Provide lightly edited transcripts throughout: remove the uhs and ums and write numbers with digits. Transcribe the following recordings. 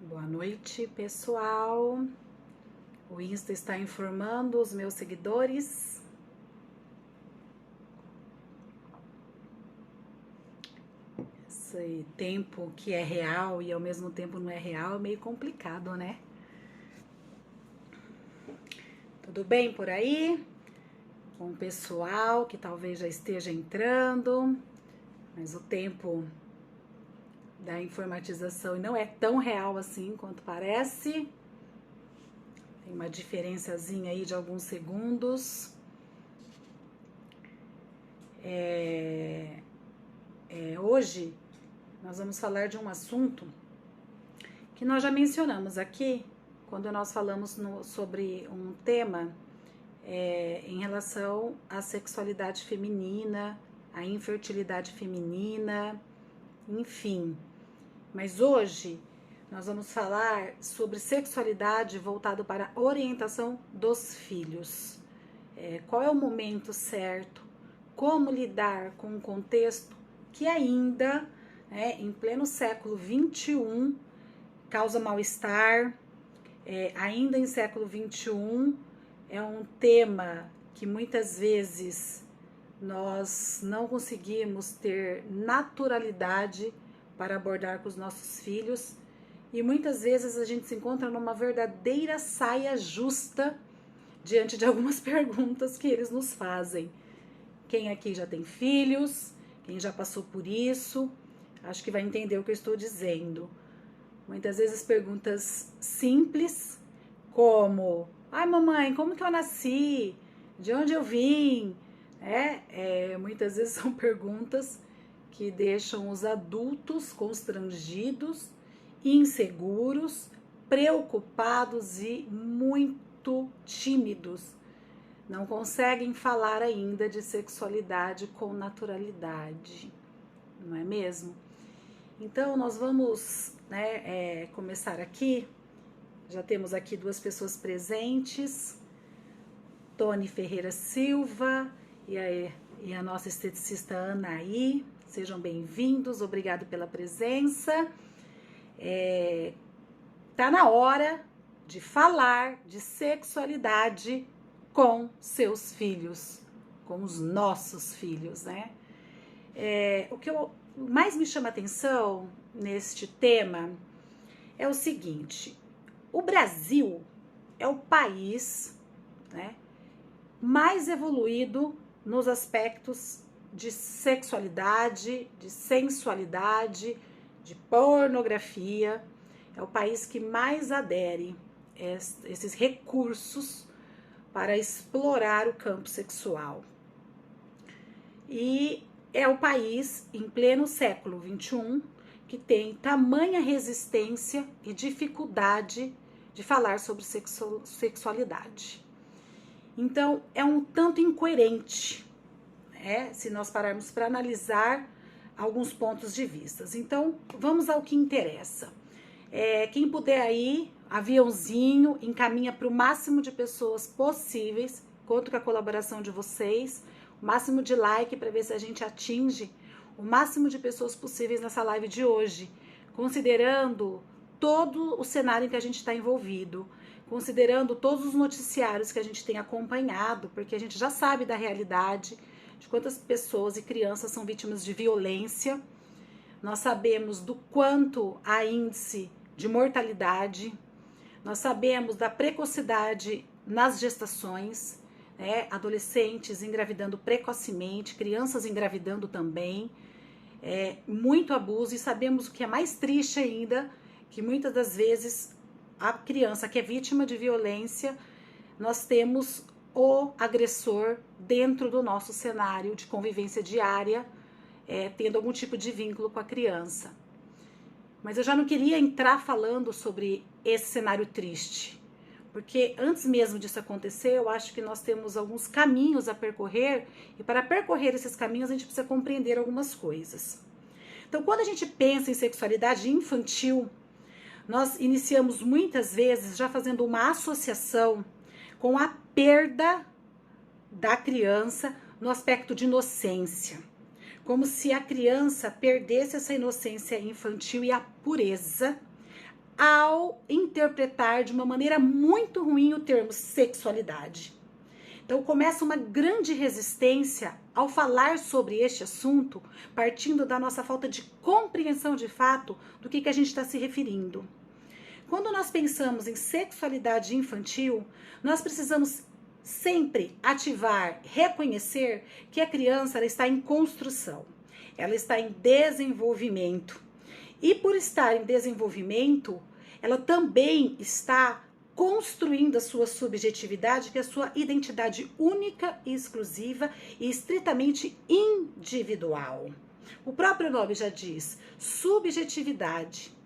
Boa noite, pessoal. O Insta está informando os meus seguidores. Esse tempo que é real e ao mesmo tempo não é real é meio complicado, né? Tudo bem por aí? Com o pessoal que talvez já esteja entrando, mas o tempo da informatização não é tão real assim quanto parece. Tem uma diferençazinha aí de alguns segundos. Hoje nós vamos falar de um assunto que nós já mencionamos aqui quando nós falamos sobre um tema em relação à sexualidade feminina, à infertilidade feminina, enfim. Mas hoje nós vamos falar sobre sexualidade voltado para a orientação dos filhos. Qual é o momento certo? Como lidar com um contexto que ainda, em pleno século XXI, causa mal-estar, ainda em século XXI, é um tema que muitas vezes nós não conseguimos ter naturalidade para abordar com os nossos filhos e muitas vezes a gente se encontra numa verdadeira saia justa diante de algumas perguntas que eles nos fazem. Quem aqui já tem filhos, quem já passou por isso, acho que vai entender o que eu estou dizendo. Muitas vezes perguntas simples, como: ai mamãe, como que eu nasci? De onde eu vim? Muitas vezes são perguntas que deixam os adultos constrangidos, inseguros, preocupados e muito tímidos. Não conseguem falar ainda de sexualidade com naturalidade, não é mesmo? Então, nós vamos começar aqui. Já temos aqui duas pessoas presentes, Tony Ferreira Silva e a nossa esteticista Anaí. Sejam bem-vindos, obrigado pela presença. Tá na hora de falar de sexualidade com seus filhos, com os nossos filhos, né? O que mais me chama atenção neste tema é o seguinte: o Brasil é o país, mais evoluído nos aspectos de sexualidade, de sensualidade, de pornografia. É o país que mais adere a esses recursos para explorar o campo sexual. E é o país, em pleno século XXI, que tem tamanha resistência e dificuldade de falar sobre sexualidade. Então, é um tanto incoerente, se nós pararmos para analisar alguns pontos de vista. Então, vamos ao que interessa. Quem puder aí, aviãozinho, encaminha para o máximo de pessoas possíveis. Conto com a colaboração de vocês, o máximo de like para ver se a gente atinge o máximo de pessoas possíveis nessa live de hoje, considerando todo o cenário em que a gente está envolvido, considerando todos os noticiários que a gente tem acompanhado, porque a gente já sabe da realidade de quantas pessoas e crianças são vítimas de violência. Nós sabemos do quanto há índice de mortalidade, nós sabemos da precocidade nas gestações, adolescentes engravidando precocemente, crianças engravidando também, muito abuso, e sabemos o que é mais triste ainda, que muitas das vezes a criança que é vítima de violência, nós temos o agressor dentro do nosso cenário de convivência diária, tendo algum tipo de vínculo com a criança. Mas eu já não queria entrar falando sobre esse cenário triste, porque antes mesmo disso acontecer, eu acho que nós temos alguns caminhos a percorrer, e para percorrer esses caminhos a gente precisa compreender algumas coisas. Então, quando a gente pensa em sexualidade infantil, nós iniciamos muitas vezes já fazendo uma associação com a perda da criança no aspecto de inocência, como se a criança perdesse essa inocência infantil e a pureza ao interpretar de uma maneira muito ruim o termo sexualidade. Então começa uma grande resistência ao falar sobre este assunto, partindo da nossa falta de compreensão de fato do que a gente está se referindo. Quando nós pensamos em sexualidade infantil, nós precisamos sempre ativar, reconhecer que a criança ela está em construção, ela está em desenvolvimento. E por estar em desenvolvimento, ela também está construindo a sua subjetividade, que é a sua identidade única e exclusiva e estritamente individual. O próprio nome já diz, subjetividade.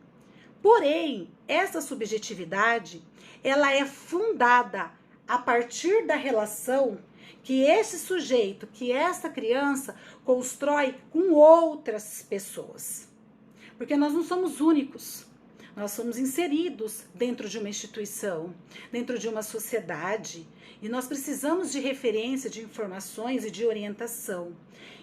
Porém, essa subjetividade, ela é fundada a partir da relação que esse sujeito, que essa criança constrói com outras pessoas. Porque nós não somos únicos. Nós somos inseridos dentro de uma instituição, dentro de uma sociedade, e nós precisamos de referência, de informações e de orientação.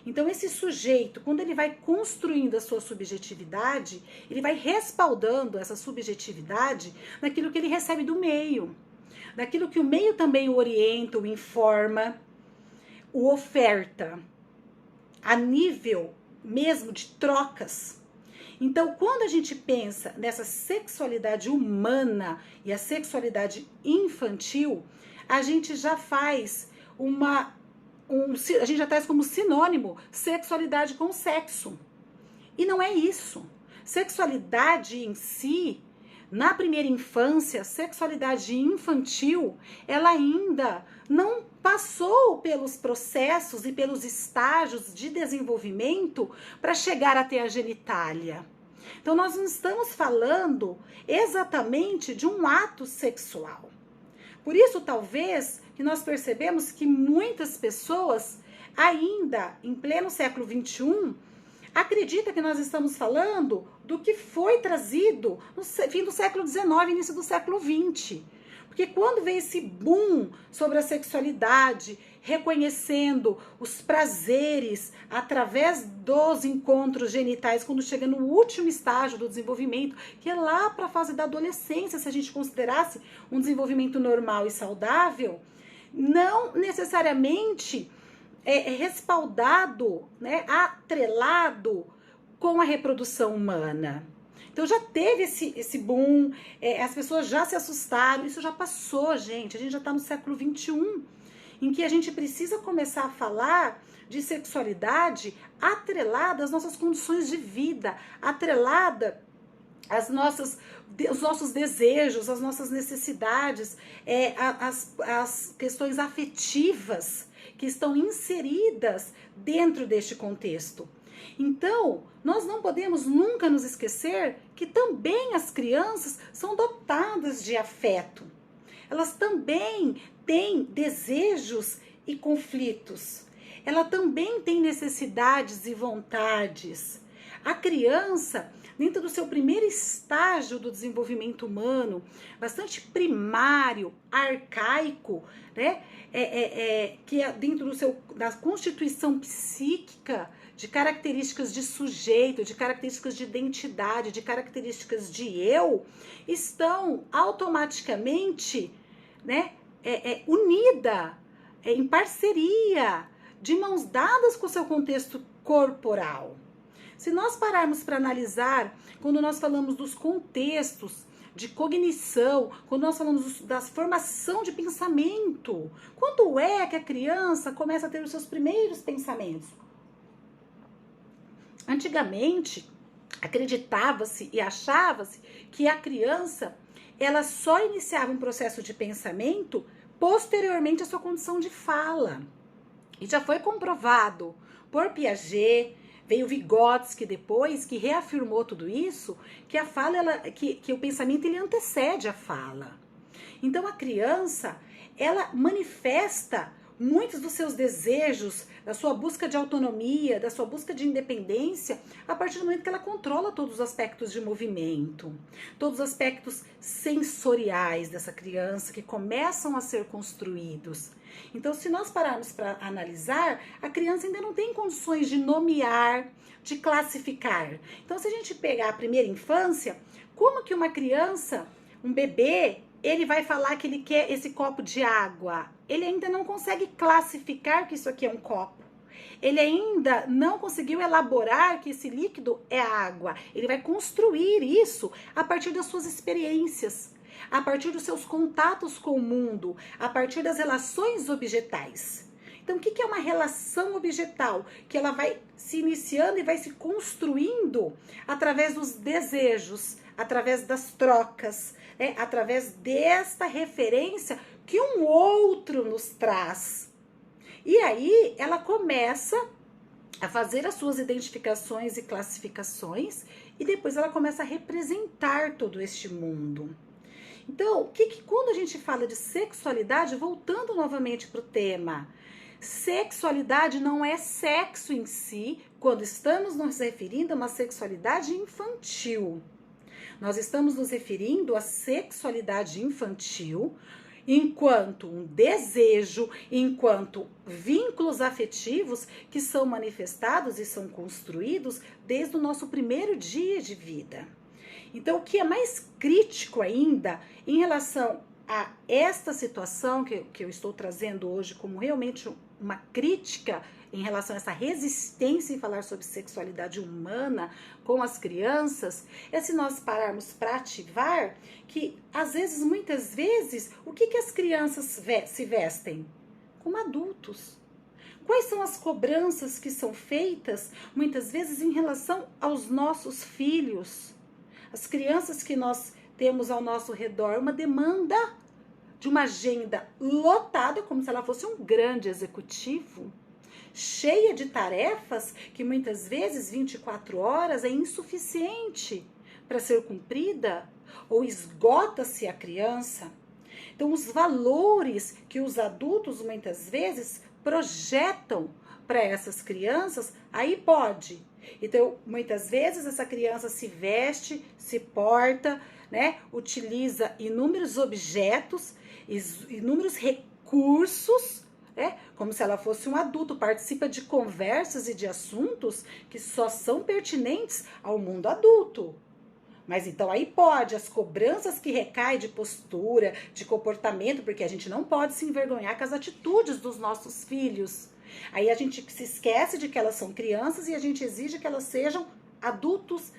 Então, esse sujeito, quando ele vai construindo a sua subjetividade, ele vai respaldando essa subjetividade naquilo que ele recebe do meio, naquilo que o meio também o orienta, o informa, o oferta, a nível mesmo de trocas. Então, quando a gente pensa nessa sexualidade humana e a sexualidade infantil, a gente já faz a gente já traz como sinônimo sexualidade com sexo. E não é isso. Sexualidade em si, na primeira infância, sexualidade infantil, ela ainda não passou pelos processos e pelos estágios de desenvolvimento para chegar até a genitália. Então, nós não estamos falando exatamente de um ato sexual. Por isso, talvez, que nós percebemos que muitas pessoas, ainda em pleno século XXI, acreditam que nós estamos falando do que foi trazido no fim do século XIX, início do século XX. Porque quando veio esse boom sobre a sexualidade, reconhecendo os prazeres através dos encontros genitais, quando chega no último estágio do desenvolvimento, que é lá para a fase da adolescência, se a gente considerasse um desenvolvimento normal e saudável, não necessariamente respaldado, né, atrelado com a reprodução humana. Então já teve esse boom, as pessoas já se assustaram, isso já passou, gente. A gente já está no século XXI, em que a gente precisa começar a falar de sexualidade atrelada às nossas condições de vida, atrelada os nossos desejos, as nossas necessidades, as questões afetivas que estão inseridas dentro deste contexto. Então, nós não podemos nunca nos esquecer que também as crianças são dotadas de afeto. Elas também têm desejos e conflitos. Ela também tem necessidades e vontades. A criança, dentro do seu primeiro estágio do desenvolvimento humano, bastante primário, arcaico, né? Que é dentro da constituição psíquica, de características de sujeito, de características de identidade, de características de eu, estão automaticamente, né, unida, em parceria, de mãos dadas com o seu contexto corporal. Se nós pararmos para analisar, quando nós falamos dos contextos de cognição, quando nós falamos da formação de pensamento, quando é que a criança começa a ter os seus primeiros pensamentos? Antigamente, acreditava-se e achava-se que a criança ela só iniciava um processo de pensamento posteriormente à sua condição de fala. E já foi comprovado por Piaget, veio Vygotsky depois, que reafirmou tudo isso, que a fala, que o pensamento ele antecede a fala. Então a criança, ela manifesta muitos dos seus desejos, da sua busca de autonomia, da sua busca de independência, a partir do momento que ela controla todos os aspectos de movimento, todos os aspectos sensoriais dessa criança que começam a ser construídos. Então, se nós pararmos para analisar, a criança ainda não tem condições de nomear, de classificar. Então, se a gente pegar a primeira infância, como que uma criança, um bebê, ele vai falar que ele quer esse copo de água? Ele ainda não consegue classificar que isso aqui é um copo. Ele ainda não conseguiu elaborar que esse líquido é água. Ele vai construir isso a partir das suas experiências, a partir dos seus contatos com o mundo, a partir das relações objetais. Então, o que é uma relação objetal? Que ela vai se iniciando e vai se construindo através dos desejos, através das trocas, né? Através desta referência que um outro nos traz. E aí, ela começa a fazer as suas identificações e classificações e depois ela começa a representar todo este mundo. Então, quando a gente fala de sexualidade, voltando novamente para o tema, sexualidade não é sexo em si, quando estamos nos referindo a uma sexualidade infantil. Nós estamos nos referindo à sexualidade infantil enquanto um desejo, enquanto vínculos afetivos que são manifestados e são construídos desde o nosso primeiro dia de vida. Então, o que é mais crítico ainda em relação a esta situação que eu estou trazendo hoje como realmente uma crítica em relação a essa resistência em falar sobre sexualidade humana com as crianças, é se nós pararmos para ativar que, às vezes, muitas vezes, o que as crianças se vestem? Como adultos. Quais são as cobranças que são feitas, muitas vezes, em relação aos nossos filhos? As crianças que nós temos ao nosso redor, uma demanda de uma agenda lotada, como se ela fosse um grande executivo, cheia de tarefas que muitas vezes 24 horas é insuficiente para ser cumprida, ou esgota-se a criança. Então, os valores que os adultos muitas vezes projetam para essas crianças, aí pode. Então, muitas vezes essa criança se veste, se porta, né, utiliza inúmeros objetos, inúmeros recursos, como se ela fosse um adulto, participa de conversas e de assuntos que só são pertinentes ao mundo adulto. Mas então aí pode, as cobranças que recaem de postura, de comportamento, porque a gente não pode se envergonhar com as atitudes dos nossos filhos. Aí a gente se esquece de que elas são crianças e a gente exige que elas sejam adultos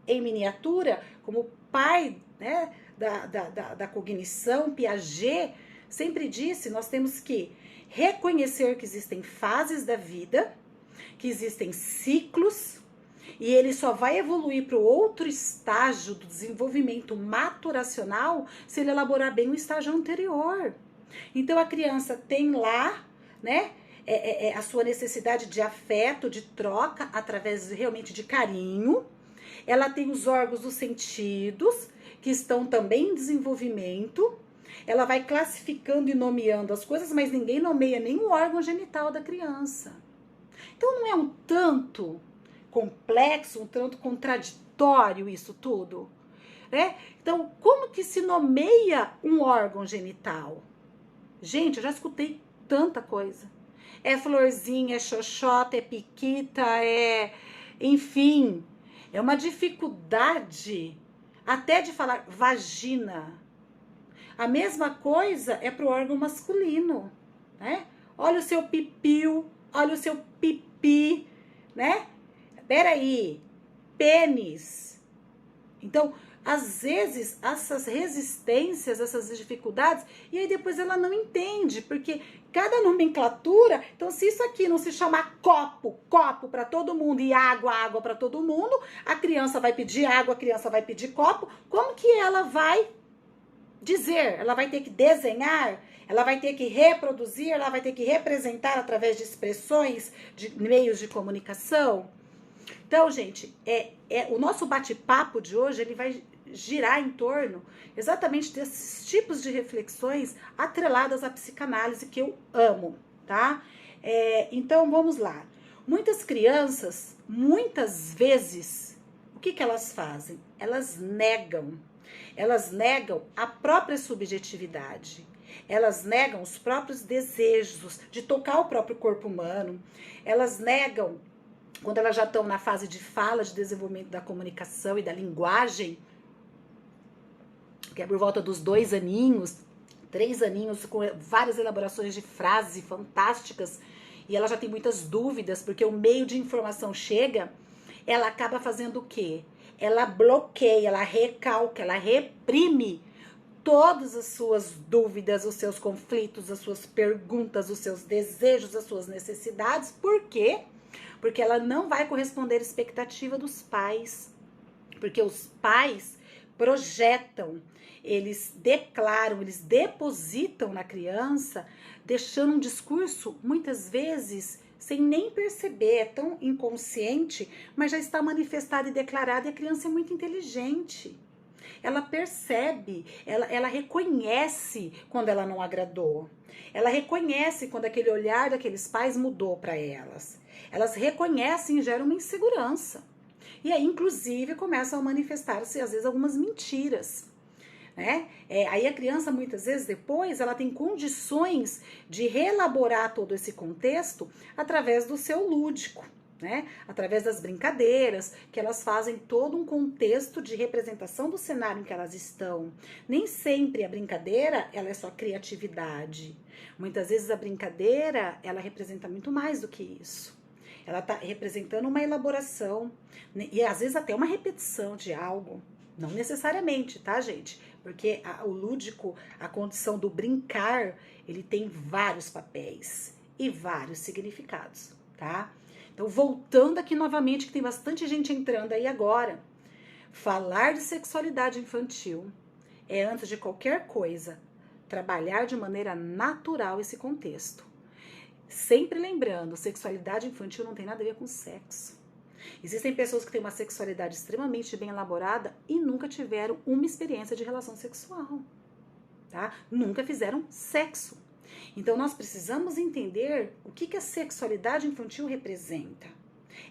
em miniatura, como o pai, né, da cognição, Piaget, sempre disse, nós temos que reconhecer que existem fases da vida, que existem ciclos, e ele só vai evoluir para o outro estágio do desenvolvimento maturacional se ele elaborar bem o estágio anterior. Então a criança tem lá, né, a sua necessidade de afeto, de troca, através realmente de carinho. Ela tem os órgãos dos sentidos, que estão também em desenvolvimento. Ela vai classificando e nomeando as coisas, mas ninguém nomeia nenhum órgão genital da criança. Então não é um tanto complexo, um tanto contraditório isso tudo? Né? Então, como que se nomeia um órgão genital? Gente, eu já escutei tanta coisa. É florzinha, é xoxota, é piquita, enfim, é uma dificuldade até de falar vagina. A mesma coisa é para o órgão masculino, né? Olha o seu pipiu, olha o seu pipi, né? Peraí, pênis. Então, às vezes, essas resistências, essas dificuldades, e aí depois ela não entende, porque cada nomenclatura, então se isso aqui não se chamar copo para todo mundo e água para todo mundo, a criança vai pedir água, a criança vai pedir copo, como que ela vai dizer? Ela vai ter que desenhar, ela vai ter que reproduzir, ela vai ter que representar através de expressões, de meios de comunicação. Então, gente, o nosso bate-papo de hoje, ele vai girar em torno exatamente desses tipos de reflexões atreladas à psicanálise que eu amo, tá? Então, vamos lá. Muitas crianças, muitas vezes, o que elas fazem? Elas negam a própria subjetividade. Elas negam os próprios desejos de tocar o próprio corpo humano. Elas negam, quando elas já estão na fase de fala, de desenvolvimento da comunicação e da linguagem, que é por volta dos 2 aninhos, 3 aninhos, com várias elaborações de frases fantásticas, e ela já tem muitas dúvidas, porque o meio de informação chega, ela acaba fazendo o quê? Ela bloqueia, ela recalca, ela reprime todas as suas dúvidas, os seus conflitos, as suas perguntas, os seus desejos, as suas necessidades. Por quê? Porque ela não vai corresponder à expectativa dos pais. Porque os pais projetam, eles declaram, eles depositam na criança, deixando um discurso, muitas vezes, sem nem perceber, é tão inconsciente, mas já está manifestado e declarado, e a criança é muito inteligente. Ela percebe, ela reconhece quando ela não agradou. Ela reconhece quando aquele olhar daqueles pais mudou para elas. Elas reconhecem e geram uma insegurança. E aí, inclusive, começam a manifestar-se, às vezes, algumas mentiras. Né? Aí a criança, muitas vezes, depois, ela tem condições de reelaborar todo esse contexto através do seu lúdico. Né? Através das brincadeiras, que elas fazem todo um contexto de representação do cenário em que elas estão. Nem sempre a brincadeira, ela é só criatividade. Muitas vezes a brincadeira, ela representa muito mais do que isso. Ela está representando uma elaboração, né? E às vezes até uma repetição de algo. Não necessariamente, tá, gente? Porque o lúdico, a condição do brincar, ele tem vários papéis e vários significados, tá? Então, voltando aqui novamente, que tem bastante gente entrando aí agora, falar de sexualidade infantil é, antes de qualquer coisa, trabalhar de maneira natural esse contexto. Sempre lembrando, sexualidade infantil não tem nada a ver com sexo. Existem pessoas que têm uma sexualidade extremamente bem elaborada e nunca tiveram uma experiência de relação sexual, tá? Nunca fizeram sexo. Então, nós precisamos entender o que a sexualidade infantil representa.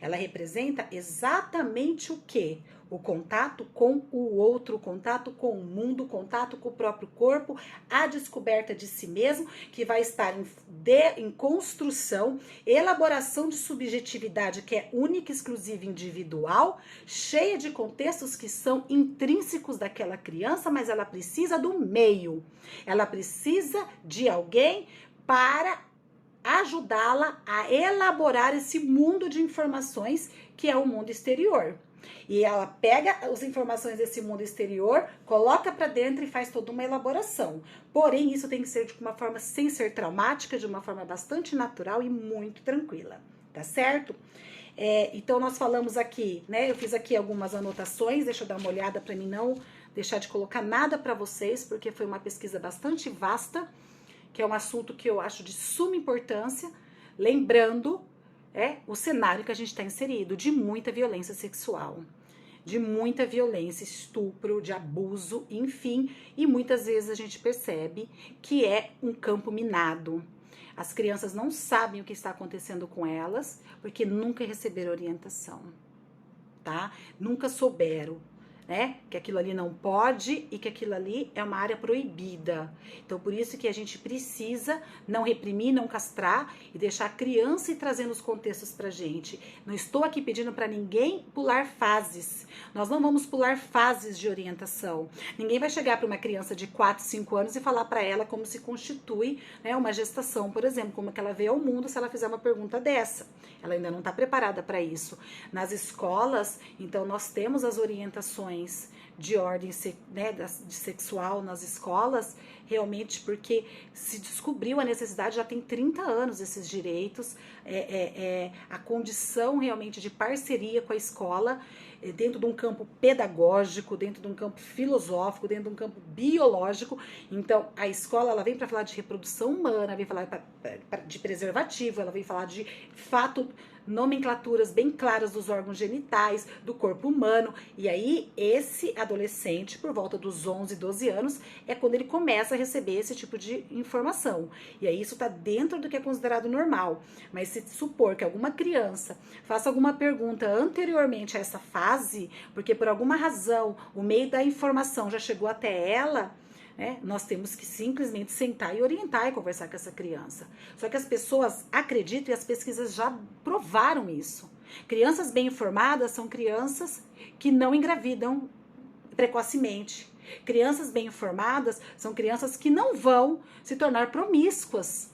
Ela representa exatamente o quê? O contato com o outro, o contato com o mundo, o contato com o próprio corpo, a descoberta de si mesmo, que vai estar em construção, elaboração de subjetividade que é única, exclusiva, individual, cheia de contextos que são intrínsecos daquela criança, mas ela precisa do meio. Ela precisa de alguém para ajudá-la a elaborar esse mundo de informações que é o mundo exterior. E ela pega as informações desse mundo exterior, coloca para dentro e faz toda uma elaboração. Porém, isso tem que ser de uma forma sem ser traumática, de uma forma bastante natural e muito tranquila, tá certo? Então, nós falamos aqui, né? Eu fiz aqui algumas anotações, deixa eu dar uma olhada para mim não deixar de colocar nada para vocês, porque foi uma pesquisa bastante vasta, que é um assunto que eu acho de suma importância, lembrando o cenário que a gente está inserido, de muita violência sexual, de muita violência, estupro, de abuso, enfim, e muitas vezes a gente percebe que é um campo minado. As crianças não sabem o que está acontecendo com elas, porque nunca receberam orientação, tá? Nunca souberam, né? Que aquilo ali não pode e que aquilo ali é uma área proibida. Então, por isso que a gente precisa não reprimir, não castrar e deixar a criança ir trazendo os contextos pra gente. Não estou aqui pedindo para ninguém pular fases. Nós não vamos pular fases de orientação. Ninguém vai chegar para uma criança de 4, 5 anos e falar para ela como se constitui, né, uma gestação, por exemplo, como que ela vê ao mundo se ela fizer uma pergunta dessa. Ela ainda não está preparada para isso. Nas escolas, então, nós temos as orientações de ordem, né, de sexual nas escolas, realmente porque se descobriu a necessidade, já tem 30 anos esses direitos, a condição realmente de parceria com a escola, dentro de um campo pedagógico, dentro de um campo filosófico, dentro de um campo biológico. Então, a escola, ela vem para falar de reprodução humana, vem falar de preservativo, ela vem falar de fato, nomenclaturas bem claras dos órgãos genitais, do corpo humano. E aí, esse adolescente, por volta dos 11, 12 anos, é quando ele começa a receber esse tipo de informação. E aí, isso tá dentro do que é considerado normal. Mas se supor que alguma criança faça alguma pergunta anteriormente a essa fase, porque por alguma razão o meio da informação já chegou até ela, nós temos que simplesmente sentar e orientar e conversar com essa criança. Só que as pessoas acreditam e as pesquisas já provaram isso. Crianças bem informadas são crianças que não engravidam precocemente. Crianças bem informadas são crianças que não vão se tornar promíscuas,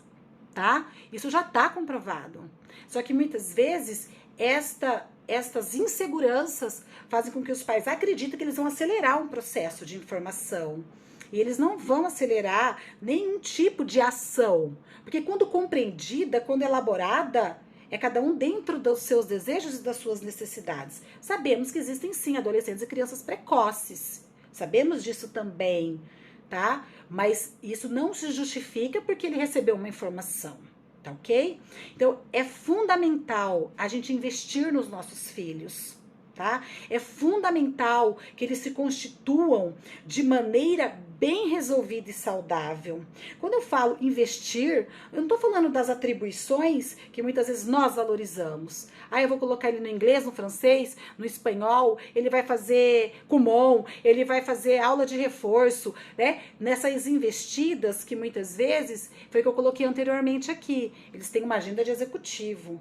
tá? Isso já está comprovado. Só que muitas vezes estas inseguranças fazem com que os pais acreditem que eles vão acelerar um processo de informação. E eles não vão acelerar nenhum tipo de ação. Porque quando compreendida, quando elaborada, é cada um dentro dos seus desejos e das suas necessidades. Sabemos que existem sim adolescentes e crianças precoces. Sabemos disso também, tá? Mas isso não se justifica porque ele recebeu uma informação, tá ok? Então, é fundamental a gente investir nos nossos filhos, tá? É fundamental que eles se constituam de maneira bem resolvida e saudável. Quando eu falo investir, eu não tô falando das atribuições que muitas vezes nós valorizamos. Ah, eu vou colocar ele no inglês, no francês, no espanhol, ele vai fazer Kumon, ele vai fazer aula de reforço, né? Nessas investidas que muitas vezes, foi o que eu coloquei anteriormente aqui, eles têm uma agenda de executivo.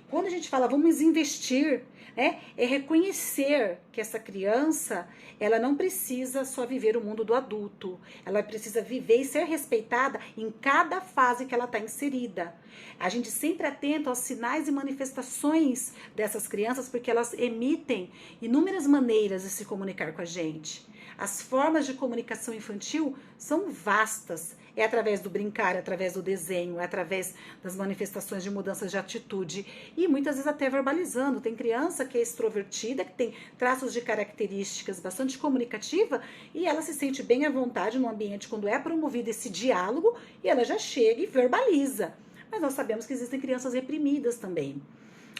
Quando a gente fala vamos investir, né, é reconhecer que essa criança, ela não precisa só viver o mundo do adulto, ela precisa viver e ser respeitada em cada fase que ela está inserida. A gente sempre atenta aos sinais e manifestações dessas crianças, porque elas emitem inúmeras maneiras de se comunicar com a gente. As formas de comunicação infantil são vastas. É através do brincar, é através do desenho, é através das manifestações de mudanças de atitude e muitas vezes até verbalizando. Tem criança que é extrovertida, que tem traços de características bastante comunicativa e ela se sente bem à vontade no ambiente quando é promovido esse diálogo e ela já chega e verbaliza. Mas nós sabemos que existem crianças reprimidas também.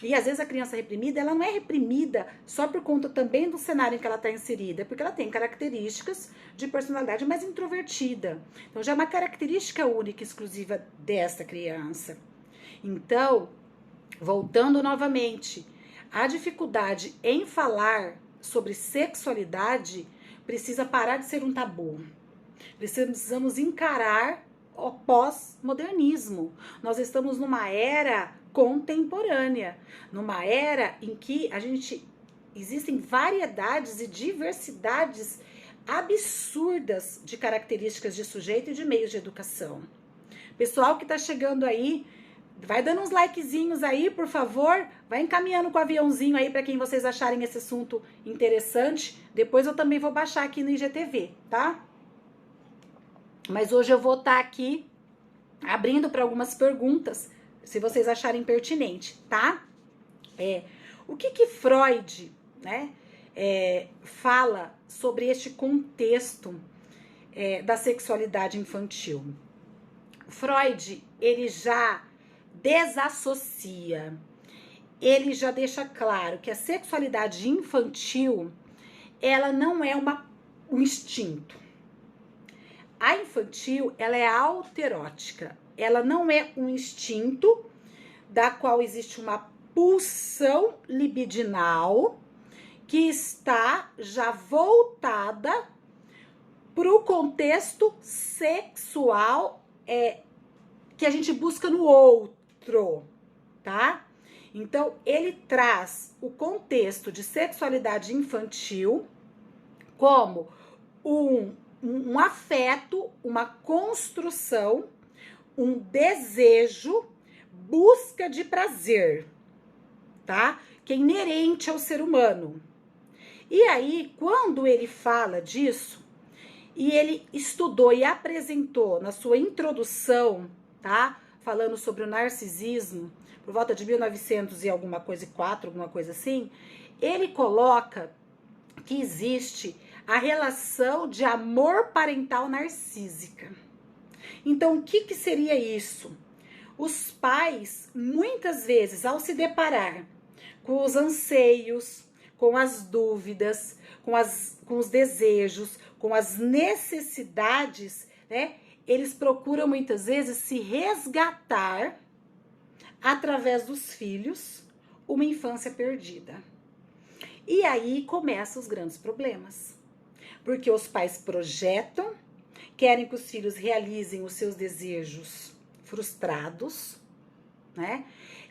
E às vezes a criança reprimida, ela não é reprimida só por conta também do cenário em que ela está inserida, é porque ela tem características de personalidade mais introvertida. Então já é uma característica única, exclusiva dessa criança. Então, voltando novamente, a dificuldade em falar sobre sexualidade precisa parar de ser um tabu. Precisamos encarar o pós-modernismo. Nós estamos numa era contemporânea, numa era em que existem variedades e diversidades absurdas de características de sujeito e de meios de educação. Pessoal que está chegando aí, vai dando uns likezinhos aí, por favor, vai encaminhando com o aviãozinho aí para quem vocês acharem esse assunto interessante. Depois eu também vou baixar aqui no IGTV, tá? Mas hoje eu vou estar aqui abrindo para algumas perguntas, se vocês acharem pertinente, tá? O que Freud, né, fala sobre este contexto da sexualidade infantil? Freud, ele já desassocia, ele já deixa claro que a sexualidade infantil, ela não é um instinto. A infantil, ela é autoerótica. Ela não é um instinto da qual existe uma pulsão libidinal que está já voltada para o contexto sexual que a gente busca no outro, tá? Então, ele traz o contexto de sexualidade infantil como um afeto, uma construção, um desejo, busca de prazer, tá? Que é inerente ao ser humano. E aí, quando ele fala disso, e ele estudou e apresentou na sua introdução, tá? Falando sobre o narcisismo, por volta de 1900 e alguma coisa, 4, alguma coisa assim, ele coloca que existe a relação de amor parental narcísica. Então, o que seria isso? Os pais, muitas vezes, ao se deparar com os anseios, com as dúvidas, com os desejos, com as necessidades, né? Eles procuram muitas vezes se resgatar através dos filhos uma infância perdida. E aí começam os grandes problemas. Porque os pais projetam, querem que os filhos realizem os seus desejos frustrados, né?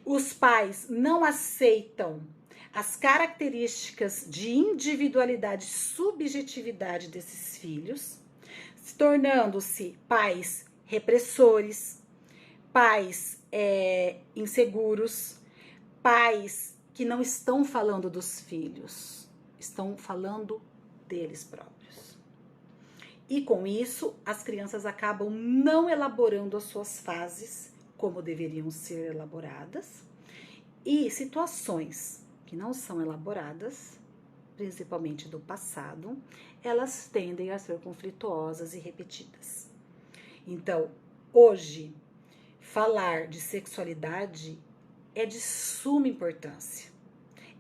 Os pais não aceitam as características de individualidade e subjetividade desses filhos, se tornando-se pais repressores, pais inseguros, pais que não estão falando dos filhos, estão falando deles próprios. E com isso, as crianças acabam não elaborando as suas fases como deveriam ser elaboradas, e situações que não são elaboradas, principalmente do passado, elas tendem a ser conflituosas e repetidas. Então, hoje, falar de sexualidade é de suma importância.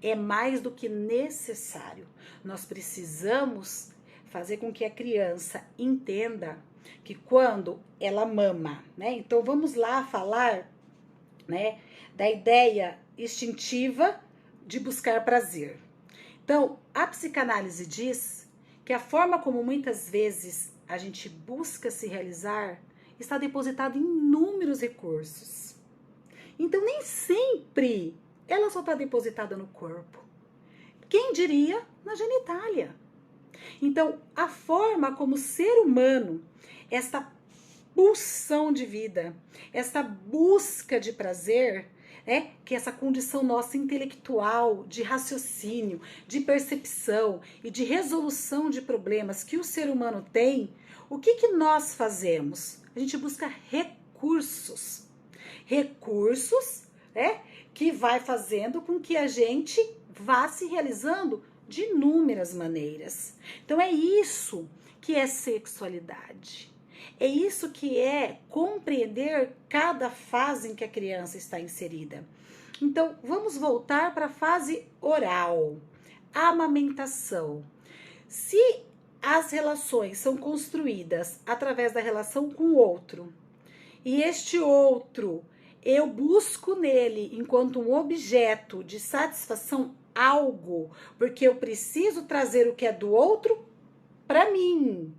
É mais do que necessário. Nós precisamos fazer com que a criança entenda que quando ela mama, né? Então vamos lá falar, né, da ideia instintiva de buscar prazer. Então, a psicanálise diz que a forma como muitas vezes a gente busca se realizar está depositada em inúmeros recursos. Então, nem sempre ela só está depositada no corpo. Quem diria na genitália? Então, a forma como o ser humano, esta pulsão de vida, esta busca de prazer, que essa condição nossa intelectual, de raciocínio, de percepção e de resolução de problemas que o ser humano tem, o que nós fazemos? A gente busca recursos. Recursos, que vai fazendo com que a gente vá se realizando de inúmeras maneiras. Então é isso que é sexualidade. É isso que é compreender cada fase em que a criança está inserida. Então, vamos voltar para a fase oral, a amamentação. Se as relações são construídas através da relação com o outro, e este outro, eu busco nele enquanto um objeto de satisfação algo, porque eu preciso trazer o que é do outro para mim.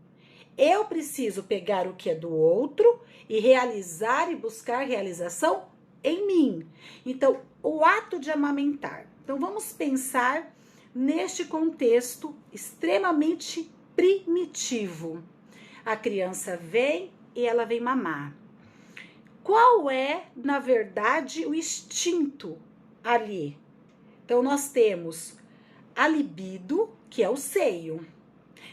Eu preciso pegar o que é do outro e realizar e buscar realização em mim. Então, o ato de amamentar. Então, vamos pensar neste contexto extremamente primitivo. A criança vem e ela vem mamar. Qual é, na verdade, o instinto ali? Então, nós temos a libido, que é o seio.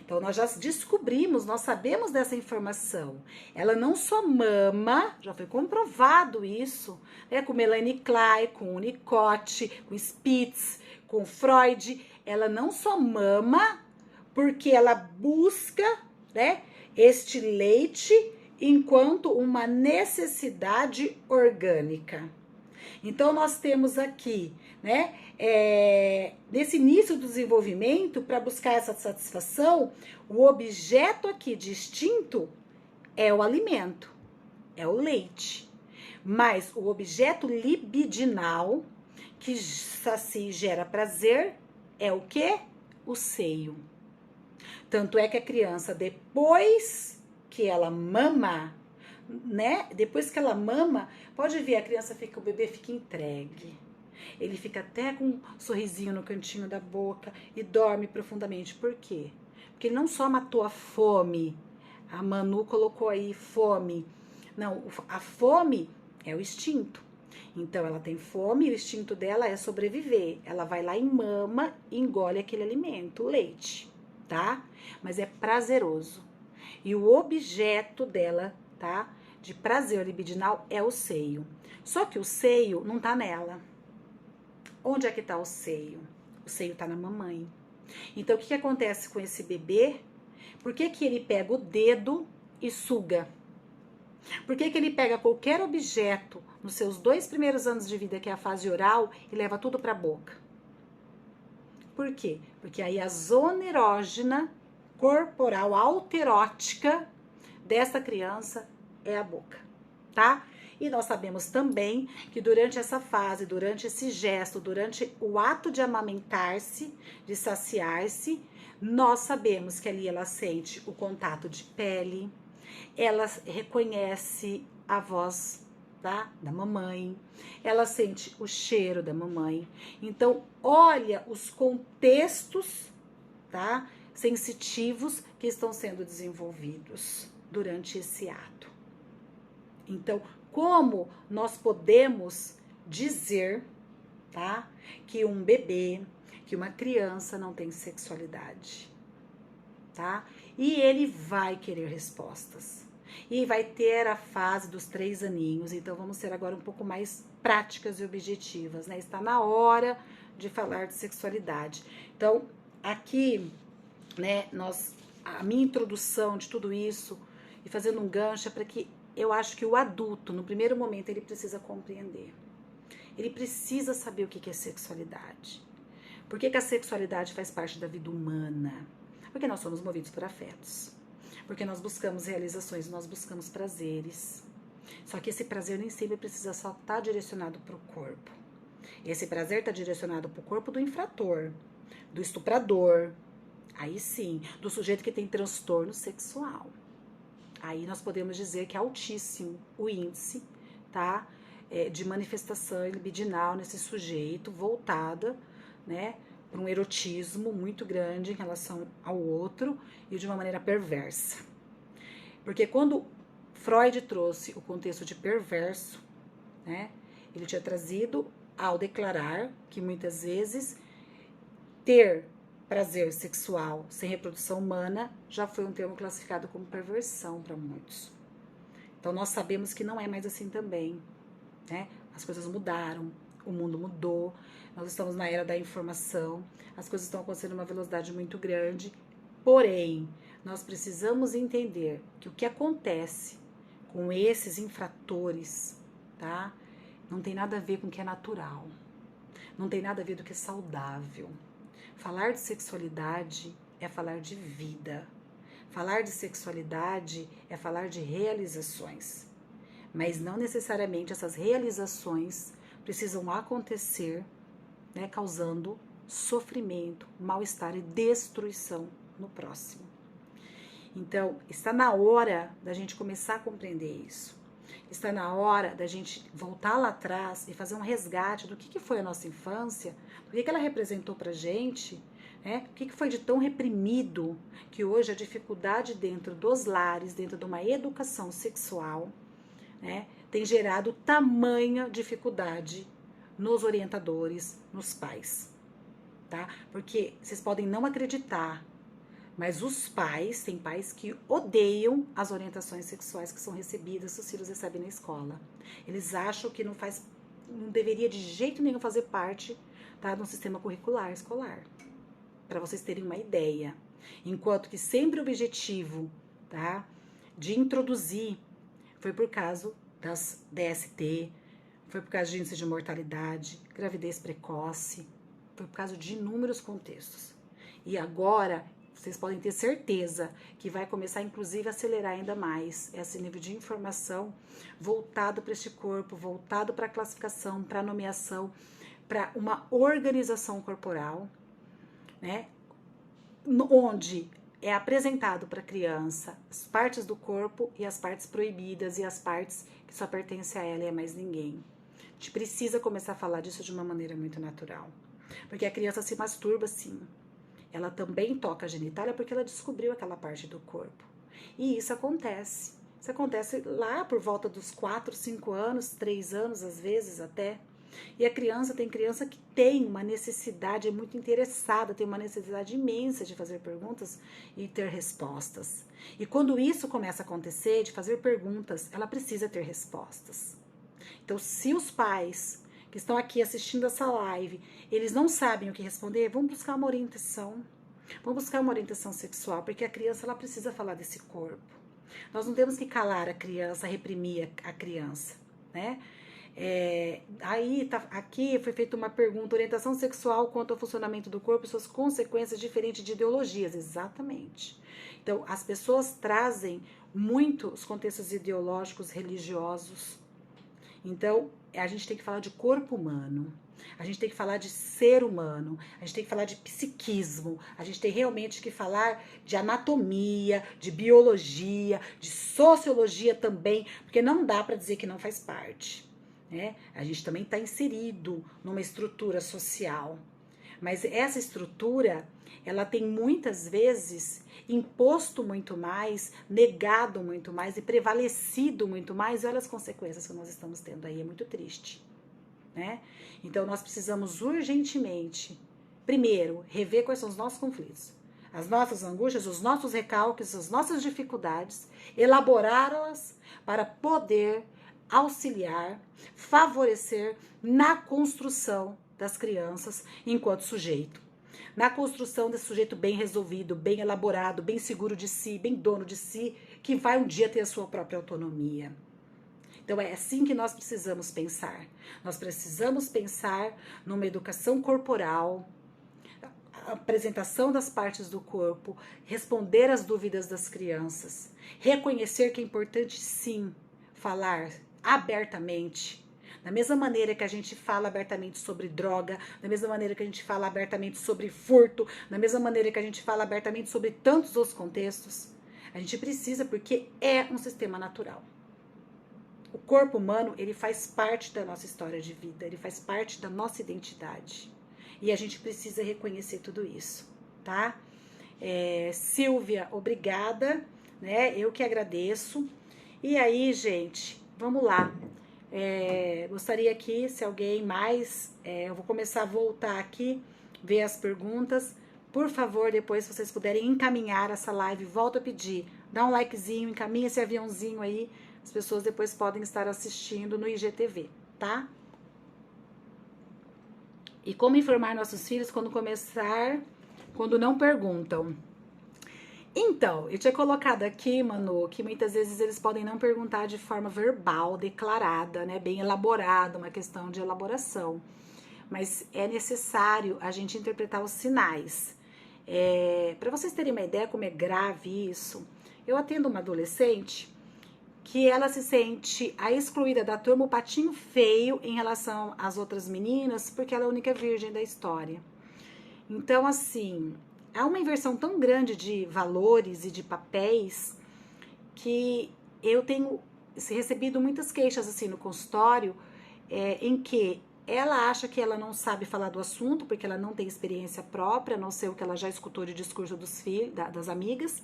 Então, nós já descobrimos, nós sabemos dessa informação. Ela não só mama, já foi comprovado isso, com Melanie Klein, com Winnicott, com Spitz, com Freud. Ela não só mama, porque ela busca, este leite enquanto uma necessidade orgânica. Então, nós temos aqui, nesse início do desenvolvimento, para buscar essa satisfação, o objeto aqui de instinto é o alimento, é o leite. Mas o objeto libidinal, que sacia e gera prazer, é o quê? O seio. Tanto é que a criança, depois que ela mama, depois que ela mama, pode ver, o bebê fica entregue. Ele fica até com um sorrisinho no cantinho da boca e dorme profundamente. Por quê? Porque ele não só matou a fome, a Manu colocou aí fome. Não, a fome é o instinto. Então, ela tem fome e o instinto dela é sobreviver. Ela vai lá e mama e engole aquele alimento, o leite, tá? Mas é prazeroso. E o objeto dela, tá? De prazer libidinal é o seio. Só que o seio não tá nela. Onde é que tá o seio? O seio tá na mamãe. Então, o que acontece com esse bebê? Por que ele pega o dedo e suga? Por que ele pega qualquer objeto nos seus 2 primeiros anos de vida, que é a fase oral, e leva tudo pra boca? Por quê? Porque aí a zona erógena corporal alterótica dessa criança é a boca, tá? E nós sabemos também que durante essa fase, durante esse gesto, durante o ato de amamentar-se, de saciar-se, nós sabemos que ali ela sente o contato de pele, ela reconhece a voz tá? Da mamãe. Ela sente o cheiro da mamãe. Então, olha os contextos, tá? Sensitivos que estão sendo desenvolvidos durante esse ato. Então, como nós podemos dizer, tá? Que um bebê, que uma criança não tem sexualidade, tá? E ele vai querer respostas. E vai ter a fase dos 3 aninhos. Então, vamos ser agora um pouco mais práticas e objetivas, né? Está na hora de falar de sexualidade. Então, aqui, né, a minha introdução de tudo isso, e fazendo um gancho, é para que eu acho que o adulto, no primeiro momento, ele precisa compreender. Ele precisa saber o que é sexualidade. Por que a sexualidade faz parte da vida humana? Porque nós somos movidos por afetos. Porque nós buscamos realizações, nós buscamos prazeres. Só que esse prazer nem sempre precisa só estar direcionado para o corpo. Esse prazer está direcionado para o corpo do infrator, do estuprador. Aí sim, do sujeito que tem transtorno sexual. Aí nós podemos dizer que é altíssimo o índice, tá? De manifestação libidinal nesse sujeito, voltada, né, para um erotismo muito grande em relação ao outro e de uma maneira perversa. Porque quando Freud trouxe o contexto de perverso, né, ele tinha trazido ao declarar que muitas vezes ter prazer sexual sem reprodução humana já foi um termo classificado como perversão para muitos. Então nós sabemos que não é mais assim também, né? As coisas mudaram, o mundo mudou, nós estamos na era da informação, as coisas estão acontecendo numa velocidade muito grande, porém, nós precisamos entender que o que acontece com esses infratores, tá? Não tem nada a ver com o que é natural, não tem nada a ver com o que é saudável. Falar de sexualidade é falar de vida. Falar de sexualidade é falar de realizações. Mas não necessariamente essas realizações precisam acontecer, né, causando sofrimento, mal-estar e destruição no próximo. Então, está na hora da gente começar a compreender isso. Está na hora da gente voltar lá atrás e fazer um resgate do que foi a nossa infância, do que ela representou pra gente, né? O que foi de tão reprimido que hoje a dificuldade dentro dos lares, dentro de uma educação sexual, né, tem gerado tamanha dificuldade nos orientadores, nos pais, tá? Porque vocês podem não acreditar, mas os pais, tem pais que odeiam as orientações sexuais que são recebidas, os filhos recebem na escola. Eles acham que não deveria de jeito nenhum fazer parte, tá, do sistema curricular escolar. Para vocês terem uma ideia. Enquanto que sempre o objetivo, tá, de introduzir foi por causa das DST, foi por causa de índice de mortalidade, gravidez precoce, foi por causa de inúmeros contextos. E agora vocês podem ter certeza que vai começar, inclusive, a acelerar ainda mais esse nível de informação voltado para este corpo, voltado para a classificação, para a nomeação, para uma organização corporal, né? Onde é apresentado para a criança as partes do corpo e as partes proibidas e as partes que só pertencem a ela e a mais ninguém. A gente precisa começar a falar disso de uma maneira muito natural. Porque a criança se masturba, sim. Ela também toca a genitália porque ela descobriu aquela parte do corpo. E isso acontece. Isso acontece lá por volta dos 4, 5 anos, 3 anos, às vezes até. E a criança, tem criança que tem uma necessidade, é muito interessada, tem uma necessidade imensa de fazer perguntas e ter respostas. E quando isso começa a acontecer, de fazer perguntas, ela precisa ter respostas. Então, se os pais que estão aqui assistindo essa live, eles não sabem o que responder, vamos buscar uma orientação. Vamos buscar uma orientação sexual, porque a criança, ela precisa falar desse corpo. Nós não temos que calar a criança, reprimir a criança, né? Aqui foi feita uma pergunta: orientação sexual quanto ao funcionamento do corpo e suas consequências diferentes de ideologias. Exatamente. Então, as pessoas trazem muito os contextos ideológicos, religiosos. Então, a gente tem que falar de corpo humano. A gente tem que falar de ser humano, a gente tem que falar de psiquismo, a gente tem realmente que falar de anatomia, de biologia, de sociologia também, porque não dá para dizer que não faz parte, né? A gente também está inserido numa estrutura social, mas essa estrutura, ela tem muitas vezes imposto muito mais, negado muito mais e prevalecido muito mais. Olha as consequências que nós estamos tendo aí, é muito triste, né? Então nós precisamos urgentemente, primeiro, rever quais são os nossos conflitos, as nossas angústias, os nossos recalques, as nossas dificuldades, elaborá-las para poder auxiliar, favorecer na construção das crianças enquanto sujeito. Na construção desse sujeito bem resolvido, bem elaborado, bem seguro de si, bem dono de si, que vai um dia ter a sua própria autonomia. Então é assim que nós precisamos pensar. Nós precisamos pensar numa educação corporal, a apresentação das partes do corpo, responder às dúvidas das crianças, reconhecer que é importante sim falar abertamente. Da mesma maneira que a gente fala abertamente sobre droga, da mesma maneira que a gente fala abertamente sobre furto, da mesma maneira que a gente fala abertamente sobre tantos outros contextos, a gente precisa, porque é um sistema natural. O corpo humano, ele faz parte da nossa história de vida, ele faz parte da nossa identidade. E a gente precisa reconhecer tudo isso, tá? Silvia, obrigada, né? Eu que agradeço. E aí, gente, vamos lá. Gostaria aqui, se alguém mais, eu vou começar a voltar aqui, ver as perguntas. Por favor, depois, se vocês puderem encaminhar essa live, volto a pedir, dá um likezinho, encaminha esse aviãozinho aí, as pessoas depois podem estar assistindo no IGTV, tá? E como informar nossos filhos quando não perguntam? Então, eu tinha colocado aqui, Manu, que muitas vezes eles podem não perguntar de forma verbal, declarada, né, bem elaborada, uma questão de elaboração. Mas é necessário a gente interpretar os sinais. Para vocês terem uma ideia como é grave isso, eu atendo uma adolescente que ela se sente a excluída da turma, o patinho feio em relação às outras meninas, porque ela é a única virgem da história. Então, assim, há uma inversão tão grande de valores e de papéis que eu tenho recebido muitas queixas assim no consultório, em que ela acha que ela não sabe falar do assunto, porque ela não tem experiência própria, a não ser o que ela já escutou de discurso dos filhos, das amigas,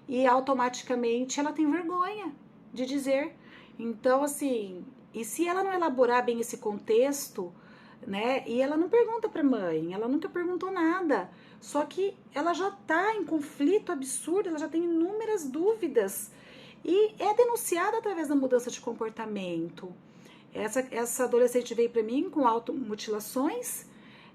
e automaticamente ela tem vergonha de dizer. Então, assim, e se ela não elaborar bem esse contexto, né, e ela não pergunta pra mãe, ela nunca perguntou nada, só que ela já tá em conflito absurdo, ela já tem inúmeras dúvidas, e é denunciada através da mudança de comportamento. Essa adolescente veio pra mim com automutilações,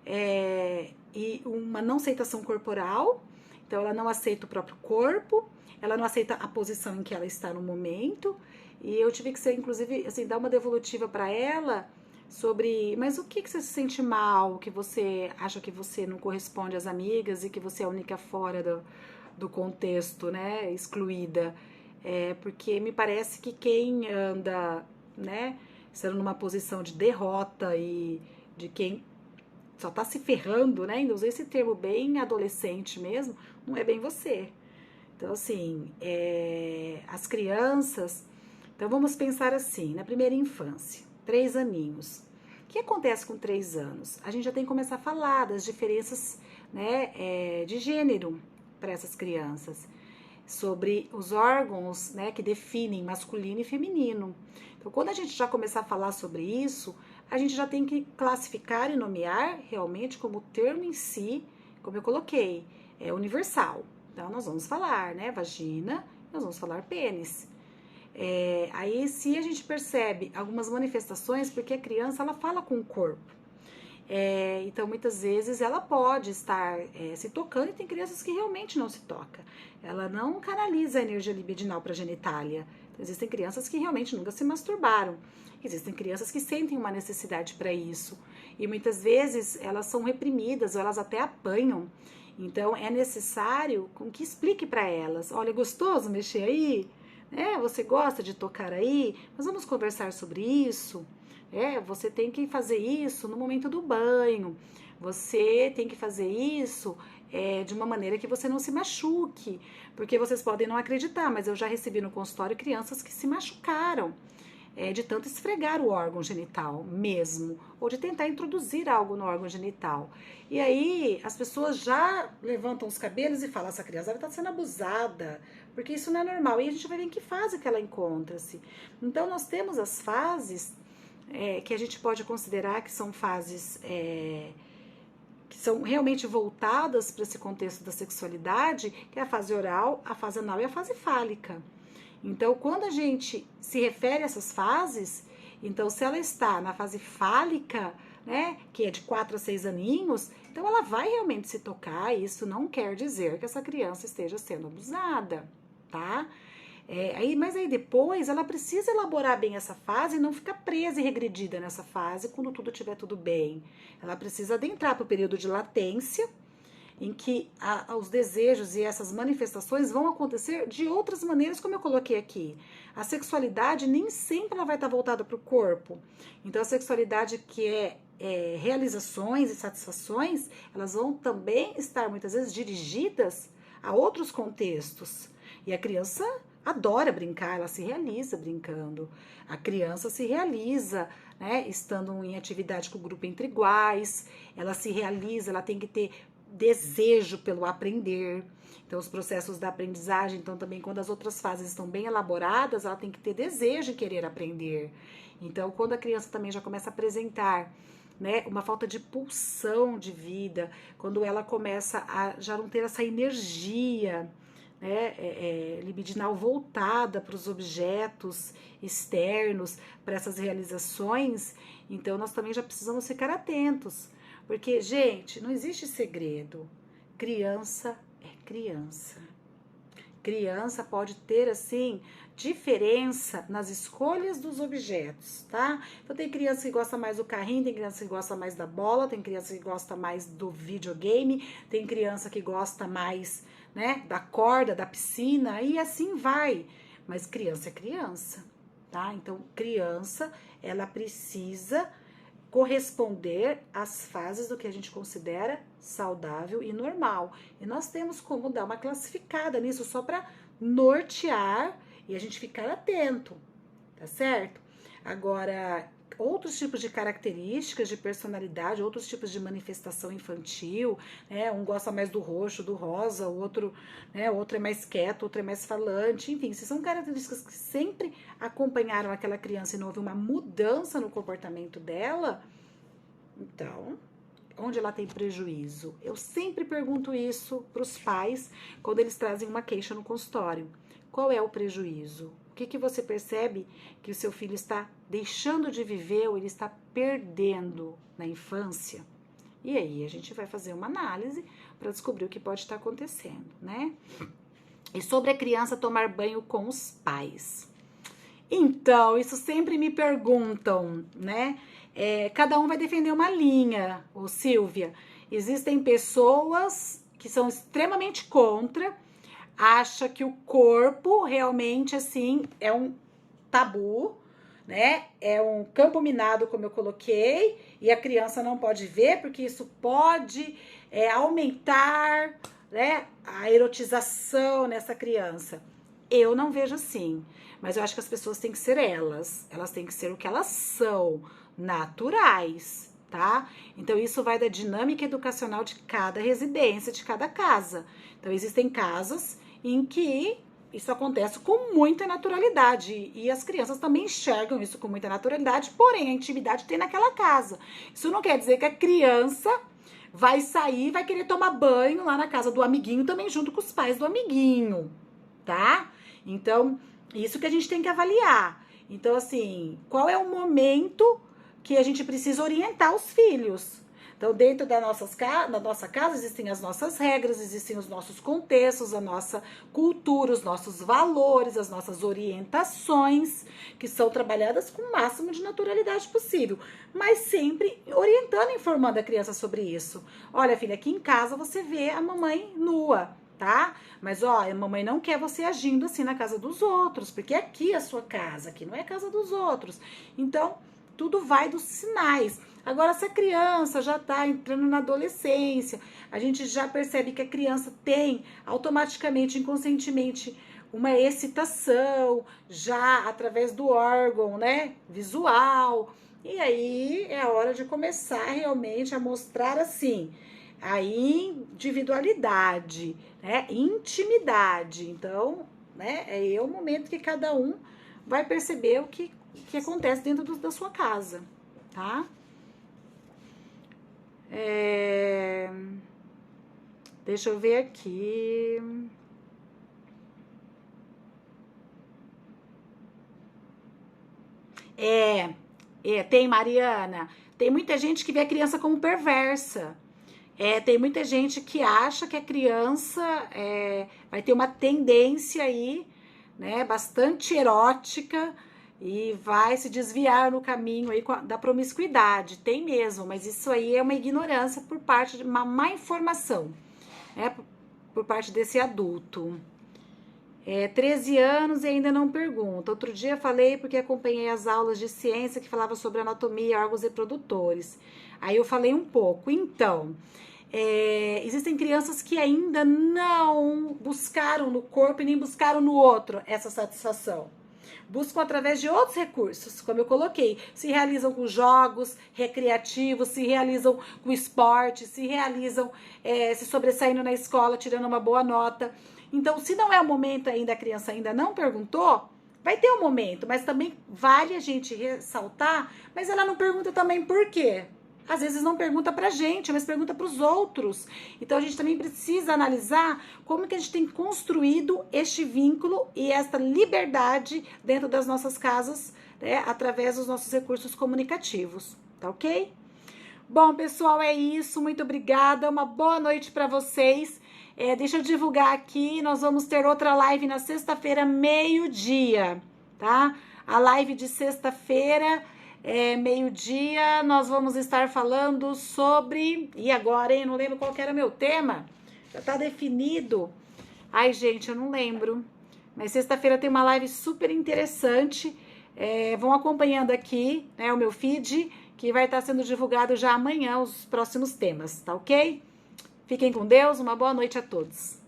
e uma não aceitação corporal, então ela não aceita o próprio corpo, ela não aceita a posição em que ela está no momento, e eu tive que ser, inclusive, assim, dar uma devolutiva para ela sobre, mas o que você se sente mal, que você acha que você não corresponde às amigas e que você é a única fora do contexto, né, excluída, porque me parece que quem anda, né, sendo numa posição de derrota e de quem só tá se ferrando, né, ainda usei esse termo bem adolescente mesmo, não é bem você. Então, assim, as crianças... Então, vamos pensar assim, na primeira infância, 3 aninhos. O que acontece com 3 anos? A gente já tem que começar a falar das diferenças, né, de gênero para essas crianças, sobre os órgãos, né, que definem masculino e feminino. Então, quando a gente já começar a falar sobre isso, a gente já tem que classificar e nomear realmente como o termo em si, como eu coloquei, é universal. Então, nós vamos falar, né, vagina, nós vamos falar pênis. Aí, se a gente percebe algumas manifestações, porque a criança, ela fala com o corpo. Então, muitas vezes, ela pode estar se tocando, e tem crianças que realmente não se tocam. Ela não canaliza a energia libidinal para a genitália. Então, existem crianças que realmente nunca se masturbaram. Existem crianças que sentem uma necessidade para isso. E muitas vezes, elas são reprimidas, ou elas até apanham. Então, é necessário que explique para elas. Olha, é gostoso mexer aí? Você gosta de tocar aí? Nós vamos conversar sobre isso. Você tem que fazer isso no momento do banho, você tem que fazer isso de uma maneira que você não se machuque, porque vocês podem não acreditar, mas eu já recebi no consultório crianças que se machucaram de tanto esfregar o órgão genital mesmo, ou de tentar introduzir algo no órgão genital. E aí as pessoas já levantam os cabelos e falam, essa criança está sendo abusada, porque isso não é normal. E a gente vai ver em que fase que ela encontra-se. Então nós temos as fases que a gente pode considerar que são fases que são realmente voltadas para esse contexto da sexualidade, que é a fase oral, a fase anal e a fase fálica. Então, quando a gente se refere a essas fases, então se ela está na fase fálica, né, que é de 4 a 6 aninhos, então ela vai realmente se tocar, e isso não quer dizer que essa criança esteja sendo abusada, tá? Mas aí depois ela precisa elaborar bem essa fase e não ficar presa e regredida nessa fase quando tudo estiver tudo bem. Ela precisa adentrar para o período de latência, em que os desejos e essas manifestações vão acontecer de outras maneiras, como eu coloquei aqui. A sexualidade nem sempre ela vai estar voltada para o corpo. Então, a sexualidade que realizações e satisfações, elas vão também estar muitas vezes dirigidas a outros contextos. E a criança adora brincar, ela se realiza brincando. A criança se realiza, né, estando em atividade com o grupo entre iguais, ela se realiza, ela tem que ter desejo pelo aprender. Então, os processos da aprendizagem, então também quando as outras fases estão bem elaboradas, ela tem que ter desejo em querer aprender. Então, quando a criança também já começa a apresentar, né, uma falta de pulsão de vida, quando ela começa a já não ter essa energia, né, libidinal voltada para os objetos externos, para essas realizações, então nós também já precisamos ficar atentos. Porque, gente, não existe segredo. Criança é criança. Criança pode ter, assim, diferença nas escolhas dos objetos, tá? Então, tem criança que gosta mais do carrinho, tem criança que gosta mais da bola, tem criança que gosta mais do videogame, tem criança que gosta mais, né, da corda, da piscina, e assim vai. Mas criança é criança, tá? Então, criança, ela precisa corresponder às fases do que a gente considera saudável e normal. E nós temos como dar uma classificada nisso só para nortear e a gente ficar atento, tá certo? Agora, outros tipos de características de personalidade, outros tipos de manifestação infantil, né? Um gosta mais do roxo, do rosa, o outro, né? Outro é mais quieto, outro é mais falante, enfim, se são características que sempre acompanharam aquela criança e não houve uma mudança no comportamento dela, então, onde ela tem prejuízo? Eu sempre pergunto isso para os pais quando eles trazem uma queixa no consultório. Qual é o prejuízo? O que você percebe que o seu filho está deixando de viver ou ele está perdendo na infância? E aí a gente vai fazer uma análise para descobrir o que pode estar acontecendo, né? E sobre a criança tomar banho com os pais. Então, isso sempre me perguntam, né? Cada um vai defender uma linha, ô Silvia. Existem pessoas que são extremamente contra, acha que o corpo realmente, assim, é um tabu, né? É um campo minado, como eu coloquei, e a criança não pode ver, porque isso pode aumentar, né, a erotização nessa criança. Eu não vejo assim, mas eu acho que as pessoas têm que ser elas têm que ser o que elas são, naturais, tá? Então isso vai da dinâmica educacional de cada residência, de cada casa. Então existem casas em que isso acontece com muita naturalidade e as crianças também enxergam isso com muita naturalidade, porém a intimidade tem naquela casa. Isso não quer dizer que a criança vai sair, vai querer tomar banho lá na casa do amiguinho também junto com os pais do amiguinho, tá? Então, isso que a gente tem que avaliar. Então, assim, qual é o momento que a gente precisa orientar os filhos? Então, dentro da nossa casa, existem as nossas regras, existem os nossos contextos, a nossa cultura, os nossos valores, as nossas orientações, que são trabalhadas com o máximo de naturalidade possível, mas sempre orientando e informando a criança sobre isso. Olha, filha, aqui em casa você vê a mamãe nua, tá? Mas, ó, a mamãe não quer você agindo assim na casa dos outros, porque aqui é a sua casa, aqui não é a casa dos outros. Então, tudo vai dos sinais. Agora, se a criança já está entrando na adolescência, a gente já percebe que a criança tem automaticamente, inconscientemente, uma excitação, já através do órgão, né, visual. E aí é a hora de começar realmente a mostrar assim, a individualidade, né, intimidade. Então, né, é o momento que cada um vai perceber o que acontece dentro da sua casa, tá? Deixa eu ver aqui. Tem, Mariana. Tem muita gente que vê a criança como perversa. Tem muita gente que acha que a criança vai ter uma tendência aí, né, bastante erótica e vai se desviar no caminho aí da promiscuidade. Tem mesmo, mas isso aí é uma ignorância por parte de uma má informação, né, por parte desse adulto. 13 anos e ainda não pergunta. Outro dia falei porque acompanhei as aulas de ciência que falava sobre anatomia, órgãos reprodutores. Aí eu falei um pouco. Então, existem crianças que ainda não buscaram no corpo e nem buscaram no outro essa satisfação. Buscam através de outros recursos, como eu coloquei, se realizam com jogos recreativos, se realizam com esporte, se realizam se sobressaindo na escola, tirando uma boa nota. Então, se não é o momento ainda, a criança ainda não perguntou, vai ter um momento, mas também vale a gente ressaltar, mas ela não pergunta também por quê. Às vezes não pergunta pra gente, mas pergunta pros outros. Então, a gente também precisa analisar como que a gente tem construído este vínculo e esta liberdade dentro das nossas casas, né, através dos nossos recursos comunicativos, tá ok? Bom, pessoal, é isso. Muito obrigada. Uma boa noite para vocês. Deixa eu divulgar aqui. Nós vamos ter outra live na sexta-feira, meio-dia, tá? A live de sexta-feira, meio-dia, nós vamos estar falando sobre... E agora, hein? Não lembro qual que era o meu tema. Já tá definido. Ai, gente, eu não lembro. Mas sexta-feira tem uma live super interessante. Vão acompanhando aqui, né, o meu feed, que vai estar sendo divulgado já amanhã os próximos temas, tá ok? Fiquem com Deus, uma boa noite a todos.